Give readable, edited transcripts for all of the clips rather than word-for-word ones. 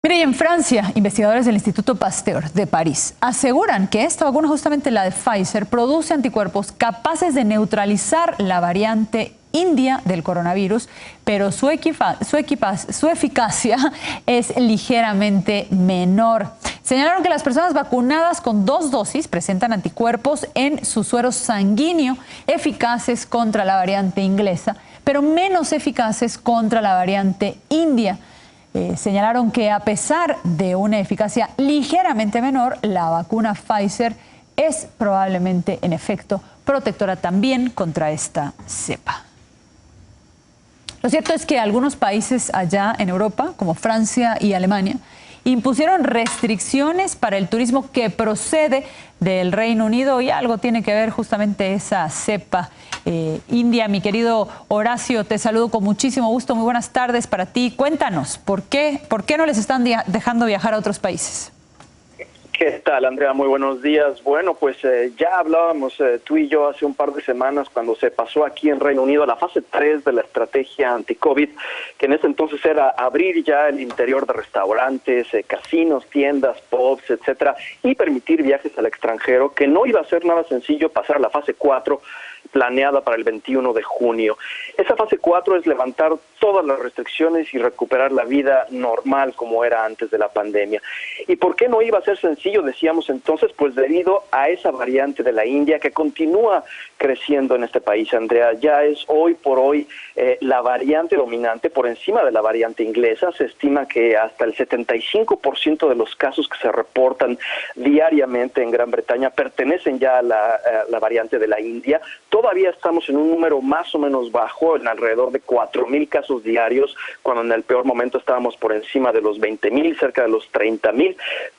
Mire, y en Francia, investigadores del Instituto Pasteur de París aseguran que esta vacuna, justamente la de Pfizer, produce anticuerpos capaces de neutralizar la variante india del coronavirus, pero su eficacia es ligeramente menor. Señalaron que las personas vacunadas con 2 dosis presentan anticuerpos en su suero sanguíneo eficaces contra la variante inglesa, pero menos eficaces contra la variante india. Señalaron que a pesar de una eficacia ligeramente menor, la vacuna Pfizer es probablemente, en efecto, protectora también contra esta cepa. Lo cierto es que algunos países allá en Europa, como Francia y Alemania, impusieron restricciones para el turismo que procede del Reino Unido y algo tiene que ver justamente esa cepa india. Mi querido Horacio, te saludo con muchísimo gusto. Muy buenas tardes para ti. Cuéntanos, ¿por qué no les están dejando viajar a otros países? ¿Qué tal, Andrea? Muy buenos días. Bueno, pues ya hablábamos tú y yo hace un par de semanas cuando se pasó aquí en Reino Unido la fase 3 de la estrategia anti-COVID, que en ese entonces era abrir ya el interior de restaurantes, casinos, tiendas, pubs, etcétera, y permitir viajes al extranjero, que no iba a ser nada sencillo pasar a la fase 4 planeada para el 21 de junio. Esa fase 4 es levantar todas las restricciones y recuperar la vida normal como era antes de la pandemia. ¿Y por qué no iba a ser sencillo? Decíamos entonces, pues debido a esa variante de la India que continúa creciendo en este país, Andrea. Ya es hoy por hoy la variante dominante por encima de la variante inglesa. Se estima que hasta el 75% de los casos que se reportan diariamente en Gran Bretaña pertenecen ya a la variante de la India. Todavía estamos en un número más o menos bajo, en alrededor de 4,000 casos diarios, cuando en el peor momento estábamos por encima de los 20,000, cerca de los 30,000.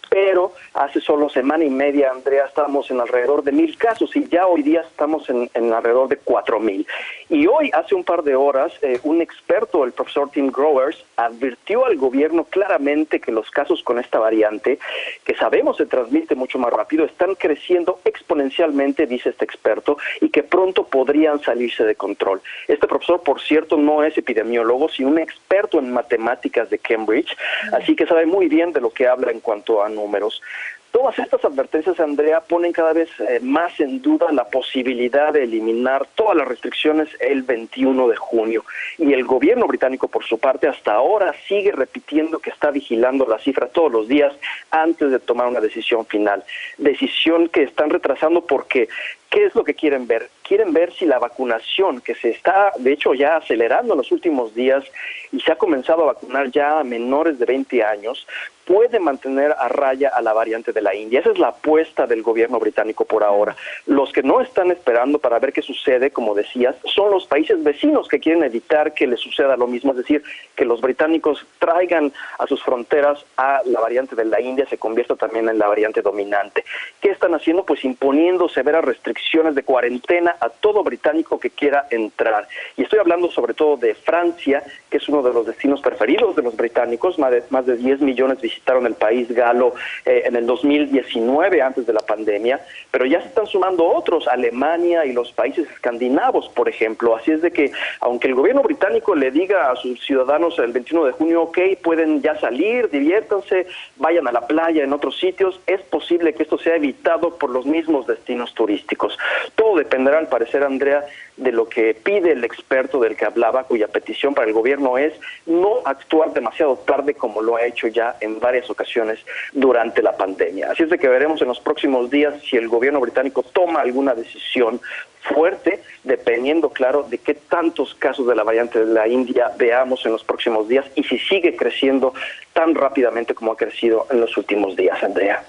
Pero hace solo semana y media, Andrea, estábamos en alrededor de 1,000 casos y ya hoy día estamos en alrededor de 4,000. Y hoy, hace un par de horas, un experto, el profesor Tim Growers, advirtió al gobierno claramente que los casos con esta variante, que sabemos se transmite mucho más rápido, están creciendo exponencialmente, dice este experto, y que pronto podrían salirse de control. Este profesor, por cierto, no es epidemiólogo, sino un experto en matemáticas de Cambridge, así que sabe muy bien de lo que habla en cuanto a números. Todas estas advertencias, Andrea, ponen cada vez más en duda la posibilidad de eliminar todas las restricciones el 21 de junio. Y el gobierno británico, por su parte, hasta ahora sigue repitiendo que está vigilando las cifras todos los días antes de tomar una decisión final. Decisión que están retrasando porque ¿qué es lo que quieren ver? Quieren ver si la vacunación, que se está, de hecho, ya acelerando en los últimos días y se ha comenzado a vacunar ya a menores de 20 años, puede mantener a raya a la variante de la India. Esa es la apuesta del gobierno británico por ahora. Los que no están esperando para ver qué sucede, como decías, son los países vecinos que quieren evitar que les suceda lo mismo, es decir, que los británicos traigan a sus fronteras a la variante de la India, se convierta también en la variante dominante. ¿Qué están haciendo? Pues imponiendo severas restricciones de cuarentena a todo británico que quiera entrar. Y estoy hablando sobre todo de Francia, que es uno de los destinos preferidos de los británicos. Más de 10 millones visitaron el país galo en el 2019, antes de la pandemia, pero ya se están sumando otros, Alemania y los países escandinavos, por ejemplo. Así es de que, aunque el gobierno británico le diga a sus ciudadanos el 21 de junio, ok, pueden ya salir, diviértanse, vayan a la playa en otros sitios, es posible que esto sea evitado por los mismos destinos turísticos. Todo dependerá, al parecer, Andrea, de lo que pide el experto del que hablaba, cuya petición para el gobierno es no actuar demasiado tarde como lo ha hecho ya en varias ocasiones durante la pandemia. Así es de que veremos en los próximos días si el gobierno británico toma alguna decisión fuerte, dependiendo, claro, de qué tantos casos de la variante de la India veamos en los próximos días y si sigue creciendo tan rápidamente como ha crecido en los últimos días, Andrea.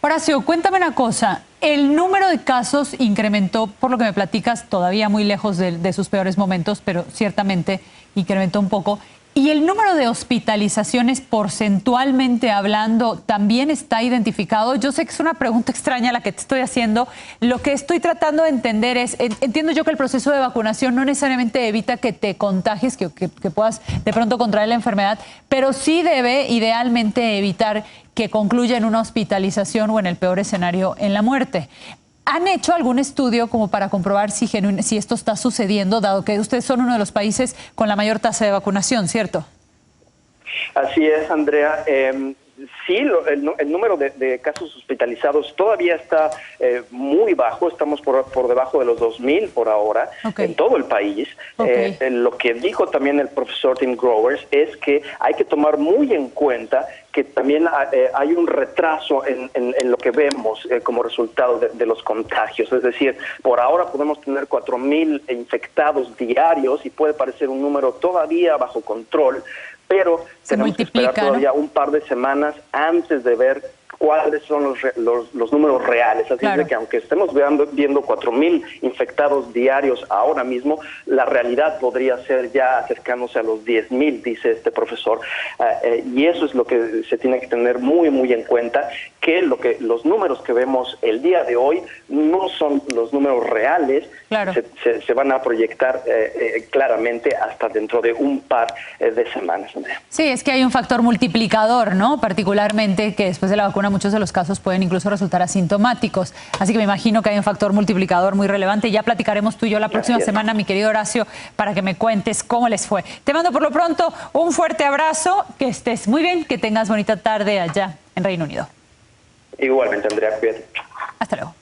Horacio, cuéntame una cosa. El número de casos incrementó, por lo que me platicas, todavía muy lejos de sus peores momentos, pero ciertamente incrementó un poco. ¿Y el número de hospitalizaciones, porcentualmente hablando, también está identificado? Yo sé que es una pregunta extraña la que te estoy haciendo. Lo que estoy tratando de entender es, entiendo yo que el proceso de vacunación no necesariamente evita que te contagies, que puedas de pronto contraer la enfermedad, pero sí debe idealmente evitar que concluya en una hospitalización o, en el peor escenario, en la muerte. ¿Han hecho algún estudio como para comprobar si esto está sucediendo, dado que ustedes son uno de los países con la mayor tasa de vacunación, cierto? Así es, Andrea. Sí, el número de casos hospitalizados todavía está muy bajo, estamos por debajo de los 2,000 por ahora en todo el país. Lo que dijo también el profesor Tim Growers es que hay que tomar muy en cuenta que también hay un retraso en lo que vemos como resultado de los contagios. Es decir, por ahora podemos tener 4,000 infectados diarios y puede parecer un número todavía bajo control, pero tenemos que esperar todavía un par de semanas antes de ver cuáles son los números reales. Así es de que aunque estemos viendo 4,000 infectados diarios ahora mismo, la realidad podría ser ya acercándose a los 10,000, dice este profesor. Y eso es lo que se tiene que tener muy, muy en cuenta, que los números que vemos el día de hoy no son los números reales. Se van a proyectar claramente hasta dentro de un par de semanas, Andrea. Sí, es que hay un factor multiplicador, ¿no? Particularmente que después de la vacuna muchos de los casos pueden incluso resultar asintomáticos. Así que me imagino que hay un factor multiplicador muy relevante. Ya platicaremos tú y yo la próxima semana, mi querido Horacio, para que me cuentes cómo les fue. Te mando por lo pronto un fuerte abrazo, que estés muy bien, que tengas bonita tarde allá en Reino Unido. Igualmente, Andrea, cuídate. Hasta luego.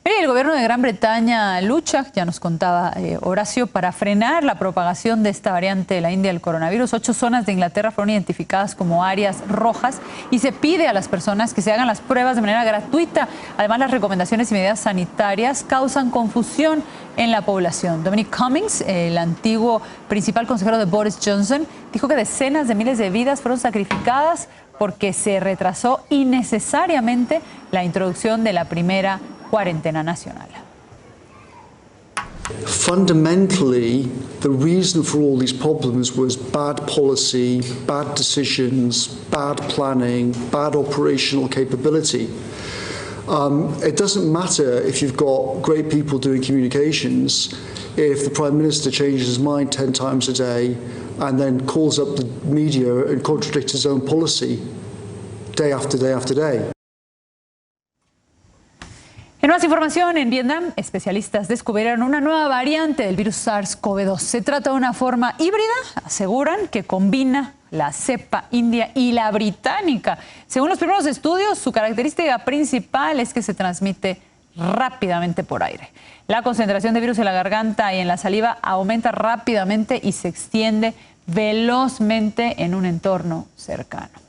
El gobierno de Gran Bretaña lucha, ya nos contaba Horacio, para frenar la propagación de esta variante de la India del coronavirus. 8 zonas de Inglaterra fueron identificadas como áreas rojas y se pide a las personas que se hagan las pruebas de manera gratuita. Además, las recomendaciones y medidas sanitarias causan confusión en la población. Dominic Cummings, el antiguo principal consejero de Boris Johnson, dijo que decenas de miles de vidas fueron sacrificadas porque se retrasó innecesariamente la introducción de la primera cuarentena nacional. Fundamentally, the reason for all these problems was bad policy, bad decisions, bad planning, bad operational capability. It doesn't matter if you've got great people doing communications if the Prime Minister changes his mind 10 times a day and then calls up the media and contradicts his own policy day after day after day. En más información, en Vietnam, especialistas descubrieron una nueva variante del virus SARS-CoV-2. Se trata de una forma híbrida, aseguran, que combina la cepa india y la británica. Según los primeros estudios, su característica principal es que se transmite rápidamente por aire. La concentración de virus en la garganta y en la saliva aumenta rápidamente y se extiende velozmente en un entorno cercano.